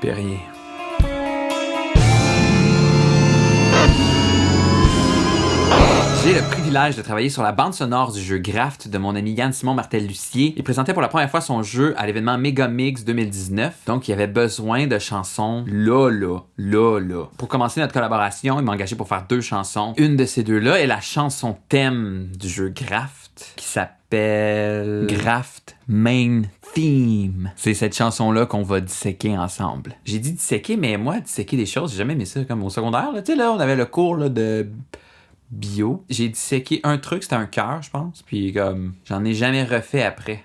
Perrier. J'ai le privilège de travailler sur la bande sonore du jeu Graft de mon ami Yann-Simon Martel-Lucier. Il présentait pour la première fois son jeu à l'événement Megamix 2019. Donc, il avait besoin de chansons là. Pour commencer notre collaboration, il m'a engagé pour faire 2 chansons. Une de ces 2-là est la chanson thème du jeu Graft qui s'appelle Graft Main Theme. C'est cette chanson-là qu'on va disséquer ensemble. J'ai dit disséquer, mais moi, disséquer des choses, j'ai jamais aimé ça. Comme au secondaire, là, tu sais, là, on avait le cours là, de bio. J'ai disséqué un truc, c'était un cœur, je pense. Puis comme, j'en ai jamais refait après.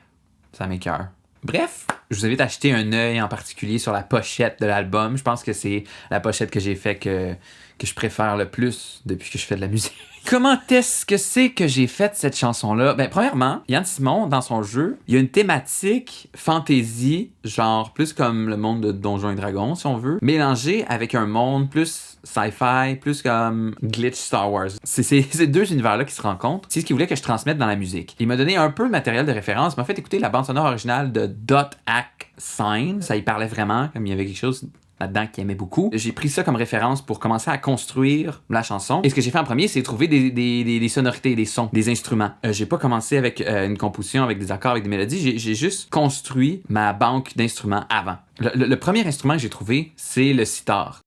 Ça m'écoeure. Bref, je vous invite à jeter un œil en particulier sur la pochette de l'album. Je pense que c'est la pochette que j'ai fait que je préfère le plus depuis que je fais de la musique. Comment est-ce que c'est que j'ai fait cette chanson-là? Ben, premièrement, Yann-Simon, dans son jeu, il y a une thématique fantasy, genre plus comme le monde de Donjons et Dragons, si on veut, mélangé avec un monde plus sci-fi, plus comme glitch Star Wars. C'est ces 2 univers-là qui se rencontrent. C'est ce qu'il voulait que je transmette dans la musique. Il m'a donné un peu le matériel de référence, il m'a fait écouter la bande sonore originale de Dot Hack Sign. Ça y parlait vraiment, comme il y avait quelque chose là-dedans qu'il aimait beaucoup. J'ai pris ça comme référence pour commencer à construire la chanson. Et ce que j'ai fait en premier, c'est trouver des sonorités, des sons, des instruments. J'ai pas commencé avec une composition, avec des accords, avec des mélodies. J'ai juste construit ma banque d'instruments avant. Le premier instrument que j'ai trouvé, c'est le sitar.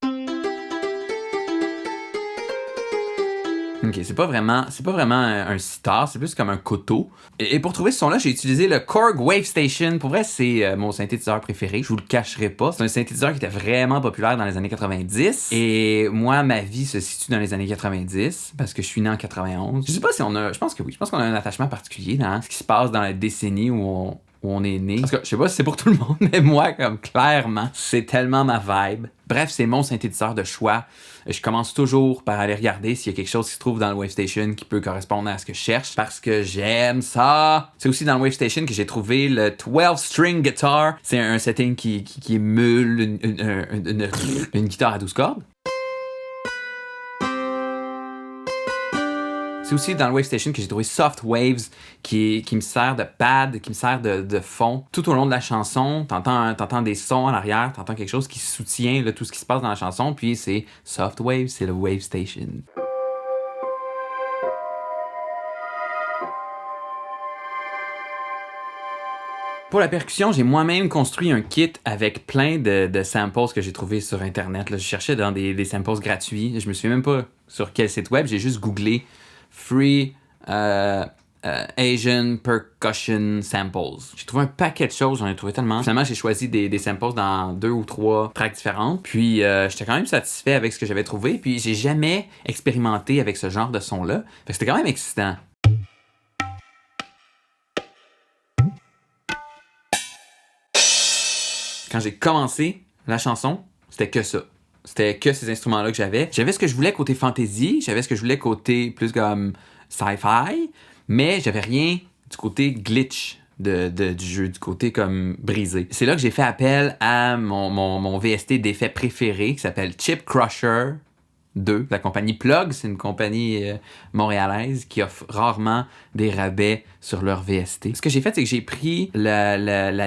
Ok, c'est pas vraiment un sitar, c'est plus comme un koto. Et pour trouver ce son-là, j'ai utilisé le Korg Wave Station. Pour vrai, c'est mon synthétiseur préféré. Je vous le cacherai pas. C'est un synthétiseur qui était vraiment populaire dans les années 90. Et moi, ma vie se situe dans les années 90 parce que je suis né en 91. Je sais pas si on a... Je pense que oui. Je pense qu'on a un attachement particulier dans ce qui se passe dans la décennie où on est né. Parce que je sais pas si c'est pour tout le monde, mais moi, comme clairement, c'est tellement ma vibe. Bref, c'est mon synthétiseur de choix. Je commence toujours par aller regarder s'il y a quelque chose qui se trouve dans le Wave Station qui peut correspondre à ce que je cherche parce que j'aime ça. C'est aussi dans le Wave Station que j'ai trouvé le 12-string guitar. C'est un setting qui émule une guitare à 12 cordes. C'est aussi dans le Wave Station que j'ai trouvé Soft Waves qui me sert de pad, qui me sert de fond. Tout au long de la chanson, t'entends des sons en arrière, t'entends quelque chose qui soutient là, tout ce qui se passe dans la chanson, puis c'est Soft Waves, c'est le Wave Station. Pour la percussion, j'ai moi-même construit un kit avec plein de samples que j'ai trouvés sur Internet. Là, je cherchais dans des samples gratuits. Je me souviens même pas sur quel site web, j'ai juste googlé Free Asian Percussion Samples. J'ai trouvé un paquet de choses, j'en ai trouvé tellement. Finalement, j'ai choisi des samples dans 2 ou 3 tracks différentes. Puis, j'étais quand même satisfait avec ce que j'avais trouvé. Puis, j'ai jamais expérimenté avec ce genre de son-là. Fait que c'était quand même excitant. Quand j'ai commencé la chanson, c'était que ça. C'était que ces instruments-là que j'avais. J'avais ce que je voulais côté fantasy, j'avais ce que je voulais côté plus comme sci-fi, mais j'avais rien du côté glitch du jeu, du côté comme brisé. C'est là que j'ai fait appel à mon VST d'effets préféré qui s'appelle Chip Crusher 2. La compagnie Plug, c'est une compagnie montréalaise qui offre rarement des rabais sur leur VST. Ce que j'ai fait, c'est que j'ai pris la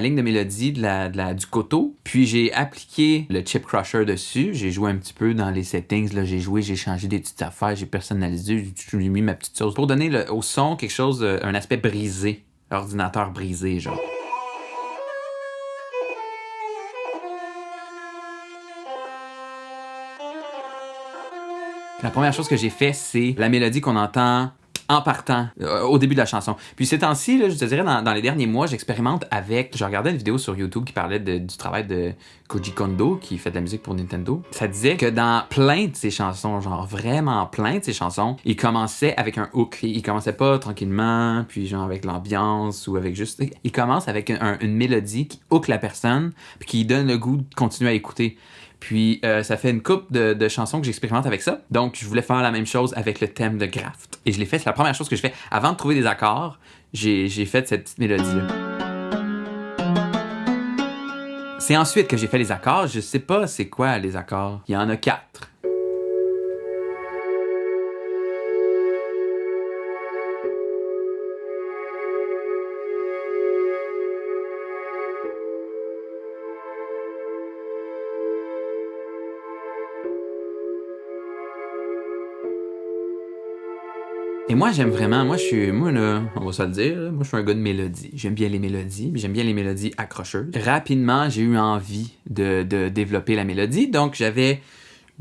ligne de mélodie du koto, puis j'ai appliqué le Chip Crusher dessus. J'ai joué un petit peu dans les settings, là, j'ai changé des petites affaires, j'ai personnalisé, j'ai mis ma petite sauce pour donner au son quelque chose, un aspect brisé, ordinateur brisé, genre. La première chose que j'ai fait, c'est la mélodie qu'on entend en partant, au début de la chanson. Puis ces temps-ci, là, je te dirais, dans les derniers mois, j'expérimente avec... Je regardais une vidéo sur YouTube qui parlait du travail de Koji Kondo, qui fait de la musique pour Nintendo. Ça disait que dans plein de ses chansons, genre vraiment plein de ses chansons, il commençait avec un hook. Il commençait pas tranquillement, puis genre avec l'ambiance ou avec juste... Il commence avec une mélodie qui hook la personne, puis qui donne le goût de continuer à écouter. Puis ça fait une couple de chansons que j'expérimente avec ça. Donc je voulais faire la même chose avec le thème de Graft. Et je l'ai fait, c'est la première chose que je fais. Avant de trouver des accords, j'ai fait cette petite mélodie-là. C'est ensuite que j'ai fait les accords. Je sais pas c'est quoi les accords. Il y en a 4. moi, j'aime vraiment, moi là, on va se le dire, là, moi je suis un gars de mélodie. J'aime bien les mélodies, mais j'aime bien les mélodies accrocheuses. Rapidement, j'ai eu envie de développer la mélodie, donc j'avais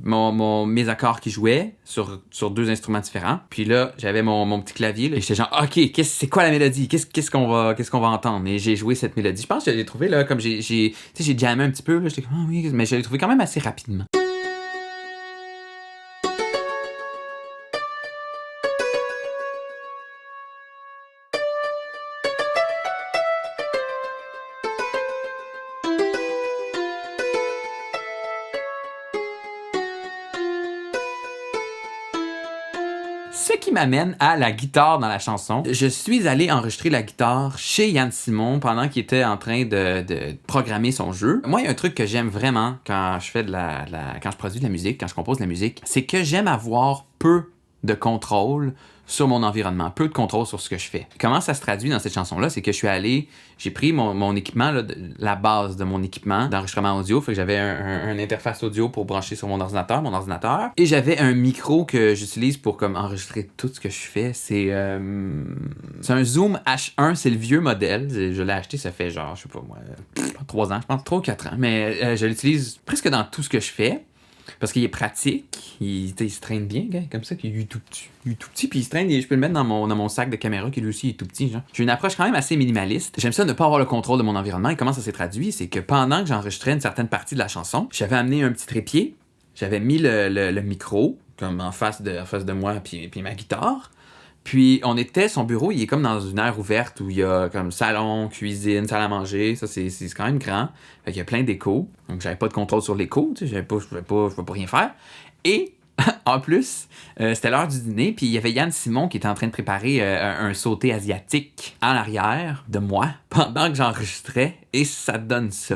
mes accords qui jouaient sur deux instruments différents. Puis là, j'avais mon petit clavier, là, et j'étais genre, OK, c'est quoi la mélodie? Qu'est-ce qu'on va entendre? Et j'ai joué cette mélodie. Je pense que je l'ai trouvé, là, comme j'ai jammé un petit peu, là, j'étais comme, ah oui, mais je l'ai trouvé quand même assez rapidement. Ce qui m'amène à la guitare dans la chanson. Je suis allé enregistrer la guitare chez Yann Simon pendant qu'il était en train de programmer son jeu. Moi, il y a un truc que j'aime vraiment quand je fais quand je produis de la musique, quand je compose de la musique, c'est que j'aime avoir peu de contrôle sur mon environnement, peu de contrôle sur ce que je fais. Comment ça se traduit dans cette chanson-là, c'est que j'ai pris mon équipement, là, la base de mon équipement d'enregistrement audio, fait que j'avais un interface audio pour brancher sur mon ordinateur, et j'avais un micro que j'utilise pour comme enregistrer tout ce que je fais. C'est un Zoom H1, c'est le vieux modèle, je l'ai acheté, ça fait genre, je sais pas moi, 3 ans, je pense, 3 ou 4 ans, mais je l'utilise presque dans tout ce que je fais. Parce qu'il est pratique, il se traîne bien, gars, comme ça, puis il est tout petit, puis il se traîne, et je peux le mettre dans mon sac de caméra, qui lui aussi est tout petit, genre. J'ai une approche quand même assez minimaliste. J'aime ça ne pas avoir le contrôle de mon environnement, et comment ça s'est traduit, c'est que pendant que j'enregistrais une certaine partie de la chanson, j'avais amené un petit trépied, j'avais mis le micro, comme en face de moi, puis ma guitare. Puis son bureau, il est comme dans une aire ouverte où il y a comme salon, cuisine, salle à manger. Ça, c'est quand même grand. Fait qu'il y a plein d'échos. Donc, j'avais pas de contrôle sur l'écho. Tu sais, je pouvais pas rien faire. Et, en plus, c'était l'heure du dîner. Puis il y avait Yann Simon qui était en train de préparer un sauté asiatique en arrière de moi pendant que j'enregistrais. Et ça donne ça.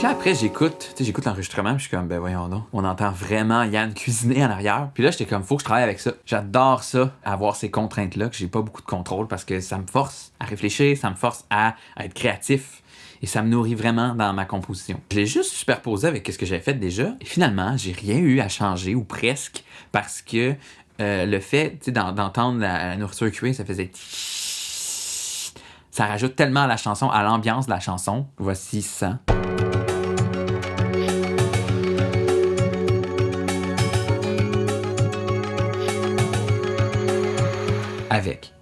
Là, après, j'écoute l'enregistrement, puis je suis comme, ben voyons donc, on entend vraiment Yann cuisiner en arrière. Puis là, j'étais comme, faut que je travaille avec ça. J'adore ça, avoir ces contraintes-là, que j'ai pas beaucoup de contrôle, parce que ça me force à réfléchir, ça me force à être créatif, et ça me nourrit vraiment dans ma composition. Je l'ai juste superposé avec ce que j'avais fait déjà, et finalement, j'ai rien eu à changer, ou presque, parce que le fait, tu sais, d'entendre la nourriture cuire, ça faisait... Ça rajoute tellement à la chanson, à l'ambiance de la chanson. Voici ça. Avec.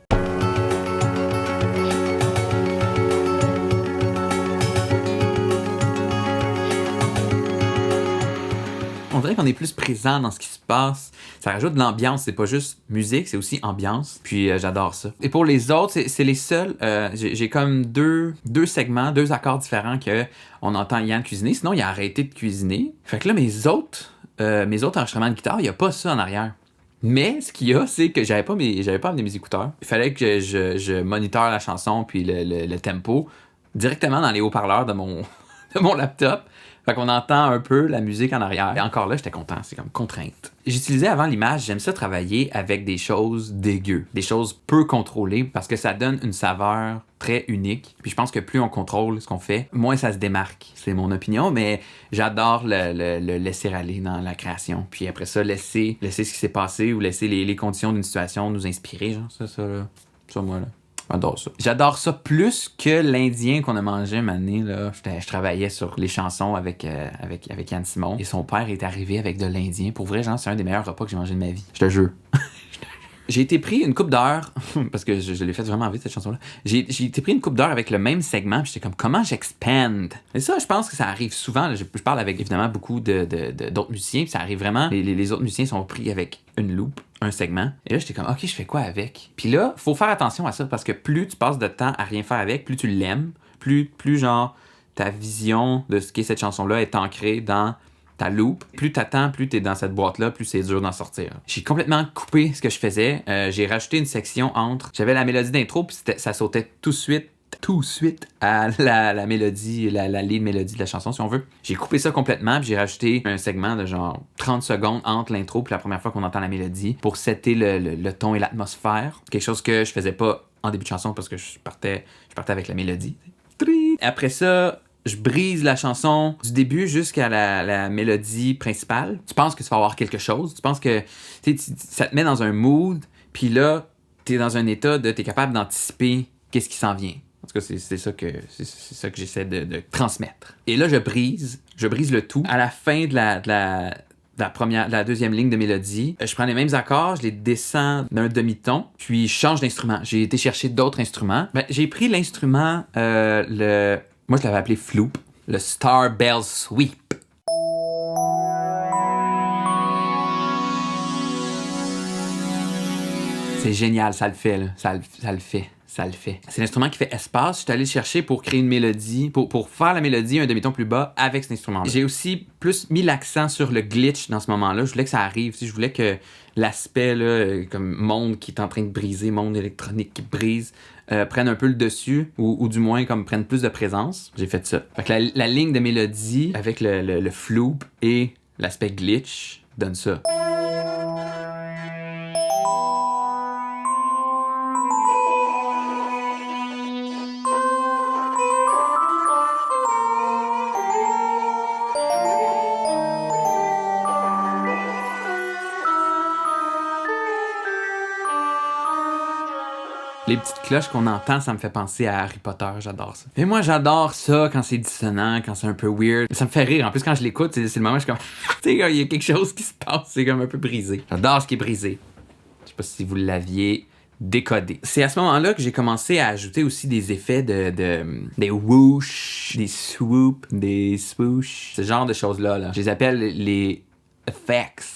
On dirait qu'on est plus présent dans ce qui se passe. Ça rajoute de l'ambiance. C'est pas juste musique, c'est aussi ambiance. Puis j'adore ça. Et pour les autres, c'est les seuls. J'ai comme deux segments, 2 accords différents que on entend Yann cuisiner. Sinon, il a arrêté de cuisiner. Fait que là, mes autres enregistrements de guitare, il n'y a pas ça en arrière. Mais ce qu'il y a, c'est que j'avais pas amené mes écouteurs. Il fallait que je monitore la chanson puis le tempo directement dans les haut-parleurs de mon laptop. Fait qu'on entend un peu la musique en arrière. Et encore là, j'étais content. C'est comme contrainte. J'utilisais avant l'image, j'aime ça travailler avec des choses dégueu, des choses peu contrôlées, parce que ça donne une saveur très unique. Puis je pense que plus on contrôle ce qu'on fait, moins ça se démarque. C'est mon opinion, mais j'adore le laisser aller dans la création. Puis après ça, laisser ce qui s'est passé ou laisser les conditions d'une situation nous inspirer. Genre ça, moi, là. J'adore ça. J'adore ça plus que l'Indien qu'on a mangé une année, là. Je travaillais sur les chansons avec Yann Simon. Et son père est arrivé avec de l'Indien. Pour vrai, genre, c'est un des meilleurs repas que j'ai mangé de ma vie. Je te jure. J'ai été pris une couple d'heures, parce que je l'ai fait vraiment vite, cette chanson-là. J'ai été pris une couple d'heures avec le même segment, puis j'étais comme, comment j'expand? Et ça, je pense que ça arrive souvent. Là, je parle avec, évidemment, beaucoup d'autres musiciens, puis ça arrive vraiment. Les autres musiciens sont pris avec une loupe, un segment. Et là, j'étais comme, OK, je fais quoi avec? Puis là, faut faire attention à ça, parce que plus tu passes de temps à rien faire avec, plus tu l'aimes, plus genre, ta vision de ce qu'est cette chanson-là est ancrée dans ta loupe. Plus t'attends, plus t'es dans cette boîte-là, plus c'est dur d'en sortir. J'ai complètement coupé ce que je faisais. J'ai rajouté une section entre... J'avais la mélodie d'intro, puis ça sautait tout de suite à la mélodie, la lead mélodie de la chanson, si on veut. J'ai coupé ça complètement, puis j'ai rajouté un segment de genre 30 secondes entre l'intro puis la première fois qu'on entend la mélodie pour setter le ton et l'atmosphère. Quelque chose que je faisais pas en début de chanson parce que je partais avec la mélodie. Après ça, je brise la chanson du début jusqu'à la mélodie principale. Tu penses que tu vas avoir quelque chose. Tu penses que ça te met dans un mood. Puis là, t'es dans un état de t'es capable d'anticiper qu'est-ce qui s'en vient. En tout cas, c'est ça que j'essaie de transmettre. Et là, je brise le tout. À la fin de la deuxième ligne de mélodie, je prends les mêmes accords, je les descends d'un demi-ton, puis je change d'instrument. J'ai été chercher d'autres instruments. J'ai pris l'instrument, moi je l'avais appelé Floop, le Star Bell Sweep. C'est génial, ça le fait, là. Ça le fait. C'est l'instrument qui fait espace. Je suis allé le chercher pour créer une mélodie, pour faire la mélodie un demi-ton plus bas avec cet instrument-là. J'ai aussi plus mis l'accent sur le glitch dans ce moment-là. Je voulais que ça arrive. Je voulais que l'aspect, là, comme monde qui est en train de briser, monde électronique qui brise, prenne un peu le dessus, ou du moins comme prenne plus de présence. J'ai fait ça. Fait que la ligne de mélodie avec le floop et l'aspect glitch donne ça. Les petites cloches qu'on entend, ça me fait penser à Harry Potter, j'adore ça. Et moi, j'adore ça quand c'est dissonant, quand c'est un peu weird. Ça me fait rire. En plus, quand je l'écoute, c'est le moment où je suis comme... tu sais, il y a quelque chose qui se passe, c'est comme un peu brisé. J'adore ce qui est brisé. Je sais pas si vous l'aviez décodé. C'est à ce moment-là que j'ai commencé à ajouter aussi des effets des whoosh, des swoops, des swoosh, ce genre de choses-là, là. Je les appelle les effects.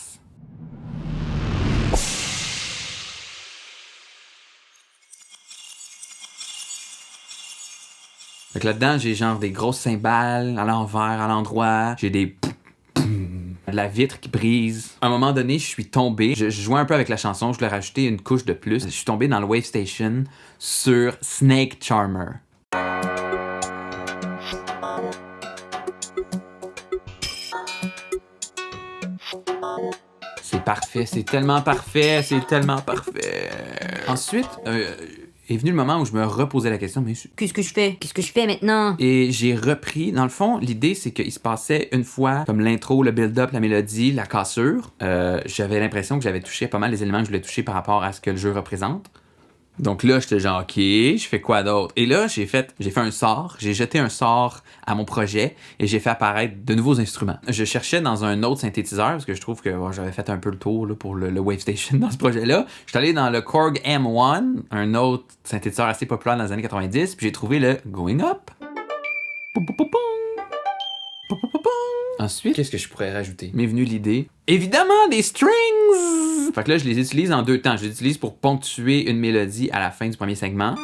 Fait que là-dedans, j'ai genre des grosses cymbales à l'envers, à l'endroit. J'ai de la vitre qui brise. À un moment donné, je suis tombé. Je jouais un peu avec la chanson. Je voulais rajouter une couche de plus. Je suis tombé dans le Wave Station sur Snake Charmer. C'est parfait. C'est tellement parfait. C'est tellement parfait. Ensuite... est venu le moment où je me reposais la question, mais... Qu'est-ce que je fais? Qu'est-ce que je fais maintenant? Et j'ai repris... Dans le fond, l'idée, c'est qu'il se passait une fois, comme l'intro, le build-up, la mélodie, la cassure. J'avais l'impression que j'avais touché pas mal les éléments que je voulais toucher par rapport à ce que le jeu représente. Donc là, j'étais genre, OK, je fais quoi d'autre? Et là, j'ai fait un sort, j'ai jeté un sort à mon projet et j'ai fait apparaître de nouveaux instruments. Je cherchais dans un autre synthétiseur parce que je trouve que j'avais fait un peu le tour là, pour le Wave Station dans ce projet-là. Je suis allé dans le Korg M1, un autre synthétiseur assez populaire dans les années 90, puis j'ai trouvé le Going Up. Ensuite, qu'est-ce que je pourrais rajouter? M'est venue l'idée. Évidemment, des strings! Fait que là, je les utilise en deux temps. Je les utilise pour ponctuer une mélodie à la fin du premier segment.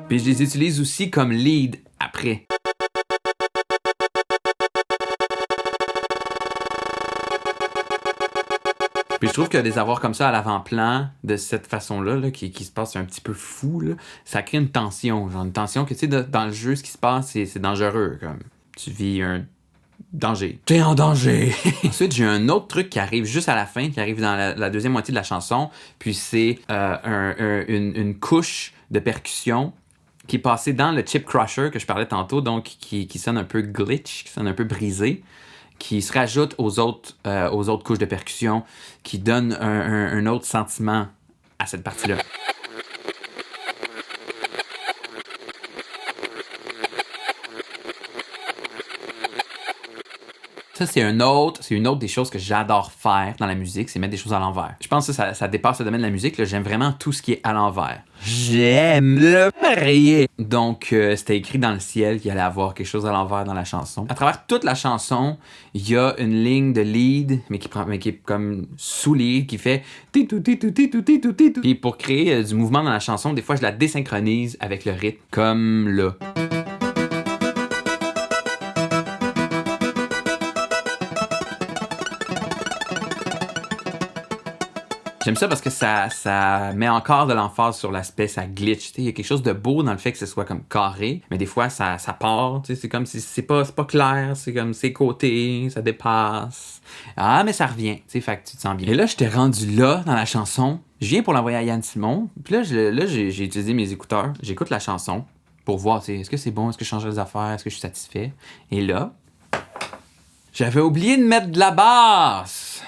Puis je les utilise aussi comme lead après. Puis je trouve que les avoir comme ça à l'avant-plan, de cette façon-là, là, qui se passe un petit peu fou, là, ça crée une tension. Genre une tension que, tu sais, dans le jeu, ce qui se passe, c'est dangereux. Comme tu vis un danger. T'es en danger! Ensuite, j'ai un autre truc qui arrive juste à la fin, qui arrive dans la deuxième moitié de la chanson. Puis c'est une couche de percussion qui est passée dans le chip crusher que je parlais tantôt, donc qui sonne un peu glitch, qui sonne un peu brisé, qui se rajoute aux autres couches de percussion, qui donne un autre sentiment à cette partie-là. Ça, c'est une autre des choses que j'adore faire dans la musique, c'est mettre des choses à l'envers. Je pense que ça dépasse le domaine de la musique. Là. J'aime vraiment tout ce qui est à l'envers. J'aime le marier. Donc, c'était écrit dans le ciel qu'il allait avoir quelque chose à l'envers dans la chanson. À travers toute la chanson, il y a une ligne de lead, mais qui est comme sous-lead, qui fait titou, titou, titou, titou, titou. Puis pour créer du mouvement dans la chanson, des fois, je la désynchronise avec le rythme, comme là. J'aime ça parce que ça met encore de l'emphase sur l'aspect, ça glitch. Il y a quelque chose de beau dans le fait que ce soit comme carré, mais des fois, ça part. C'est comme si c'est pas clair, c'est comme ses côtés, ça dépasse. Ah, mais ça revient. Fait que tu te sens bien. Et là, j'étais rendu là dans la chanson. Je viens pour l'envoyer à Yann Simon. Puis là, j'ai utilisé mes écouteurs. J'écoute la chanson pour voir, est-ce que c'est bon, est-ce que je change les affaires, est-ce que je suis satisfait. Et là, j'avais oublié de mettre de la basse.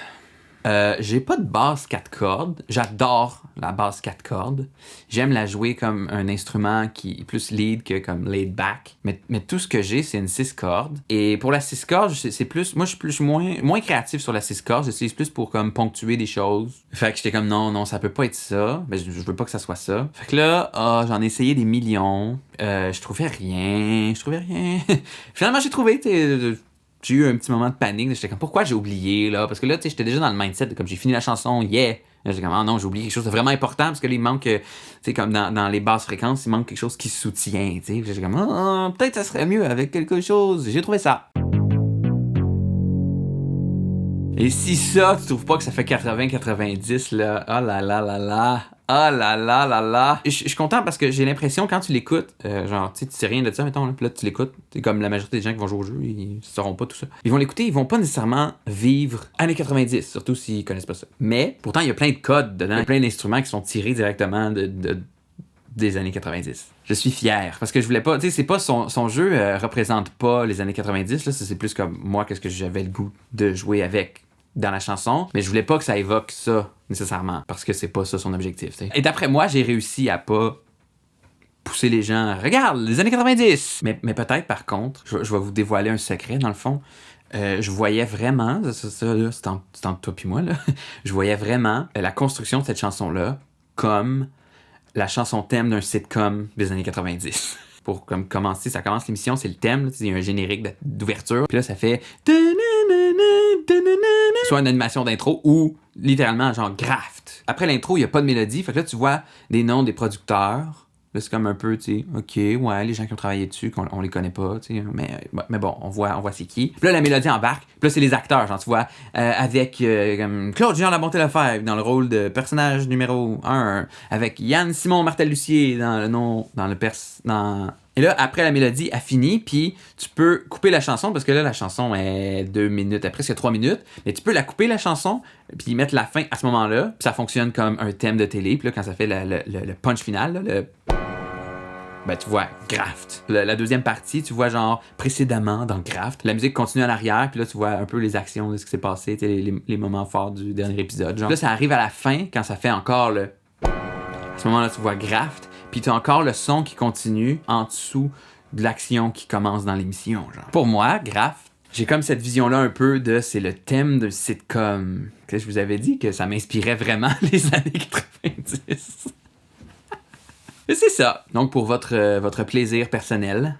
J'ai pas de basse 4 cordes. J'adore la basse 4 cordes. J'aime la jouer comme un instrument qui est plus lead que comme laid back. Mais tout ce que j'ai, c'est une 6 cordes. Et pour la 6 cordes, c'est plus... Moi, je suis moins créatif sur la 6 cordes. J'utilise plus pour comme ponctuer des choses. Fait que j'étais comme non, ça peut pas être ça. Ben, je veux pas que ça soit ça. Fait que là, j'en ai essayé des millions. Je trouvais rien. Finalement, j'ai trouvé, j'ai eu un petit moment de panique. J'étais comme, pourquoi j'ai oublié, là? Parce que là, j'étais déjà dans le mindset de comme j'ai fini la chanson, yeah! Là, j'étais comme, ah non, j'ai oublié quelque chose de vraiment important parce que là, il manque, comme dans les basses fréquences, il manque quelque chose qui soutient, J'étais comme, peut-être ça serait mieux avec quelque chose. J'ai trouvé ça. Et si ça, tu trouves pas que ça fait 80-90, là, oh là là là là, oh là là là là. Je suis content parce que j'ai l'impression, quand tu l'écoutes, tu sais rien de ça, mettons, là, puis là, tu l'écoutes, c'est comme la majorité des gens qui vont jouer au jeu, ils sauront pas tout ça. Ils vont l'écouter, ils vont pas nécessairement vivre années 90, surtout s'ils connaissent pas ça. Mais, pourtant, il y a plein de codes dedans, il y a plein d'instruments qui sont tirés directement des années 90. Je suis fier, parce que je voulais pas, c'est pas son jeu représente pas les années 90, là, c'est plus comme moi, qu'est-ce que j'avais le goût de jouer avec dans la chanson, mais je voulais pas que ça évoque ça nécessairement, parce que c'est pas ça son objectif. Et d'après moi, j'ai réussi à pas pousser les gens, regarde, les années 90! Mais peut-être, par contre, je vais vous dévoiler un secret, dans le fond, je voyais vraiment, ça là, c'est entre toi puis moi, là, je voyais vraiment la construction de cette chanson-là comme la chanson thème d'un sitcom des années 90. Pour comme commencer, ça commence l'émission, c'est le thème, il y a un générique d'ouverture, puis là, ça fait... soit une animation d'intro ou littéralement genre graft. Après l'intro, il n'y a pas de mélodie, fait que là, tu vois des noms des producteurs. Là, c'est comme un peu, OK, ouais, les gens qui ont travaillé dessus, on les connaît pas, mais bon, on voit c'est qui. Puis là, la mélodie embarque, puis là, c'est les acteurs, genre, tu vois, avec comme Claude Jean La Bonté Lefebvre dans le rôle de personnage numéro 1, avec Yann Simon Martel-Lucier Et là, après la mélodie a fini, puis tu peux couper la chanson, parce que là, la chanson est 2 minutes, presque 3 minutes, mais tu peux la couper, la chanson, puis mettre la fin à ce moment-là, puis ça fonctionne comme un thème de télé, puis là, quand ça fait le punch final, là, ben, tu vois Graft. La deuxième partie, tu vois genre précédemment dans Graft. La musique continue en arrière, puis là, tu vois un peu les actions de ce qui s'est passé, les moments forts du dernier épisode. Genre. Là, ça arrive à la fin, quand ça fait encore le... À ce moment-là, tu vois Graft, puis tu as encore le son qui continue en dessous de l'action qui commence dans l'émission. Genre. Pour moi, Graft, j'ai comme cette vision-là un peu de... C'est le thème de sitcom. Que je vous avais dit que ça m'inspirait vraiment les années 90. Et c'est ça. Donc, pour votre plaisir personnel,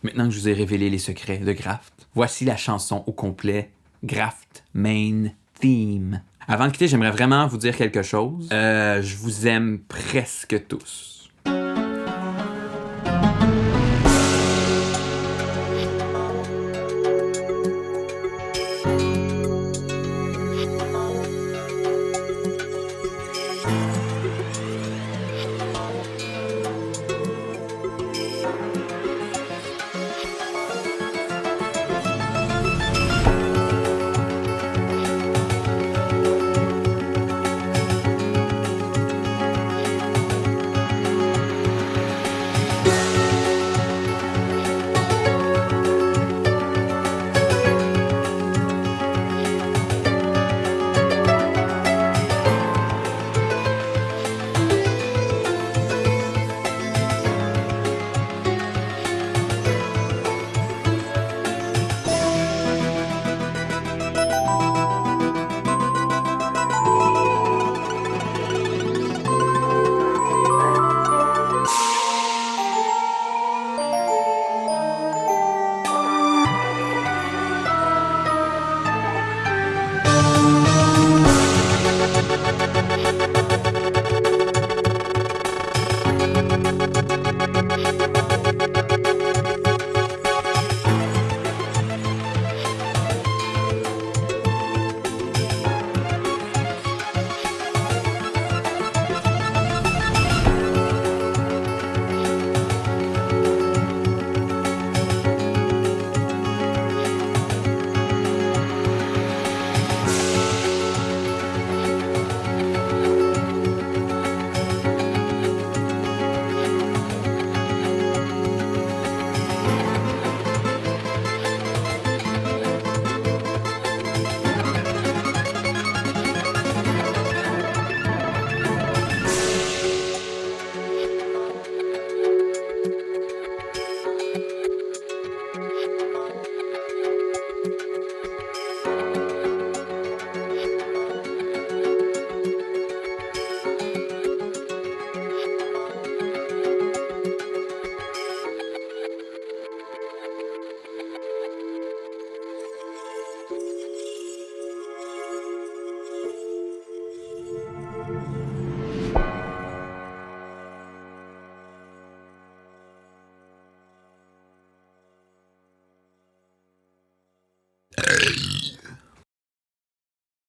maintenant que je vous ai révélé les secrets de Graft, voici la chanson au complet, Graft Main Theme. Avant de quitter, j'aimerais vraiment vous dire quelque chose. Je vous aime presque tous.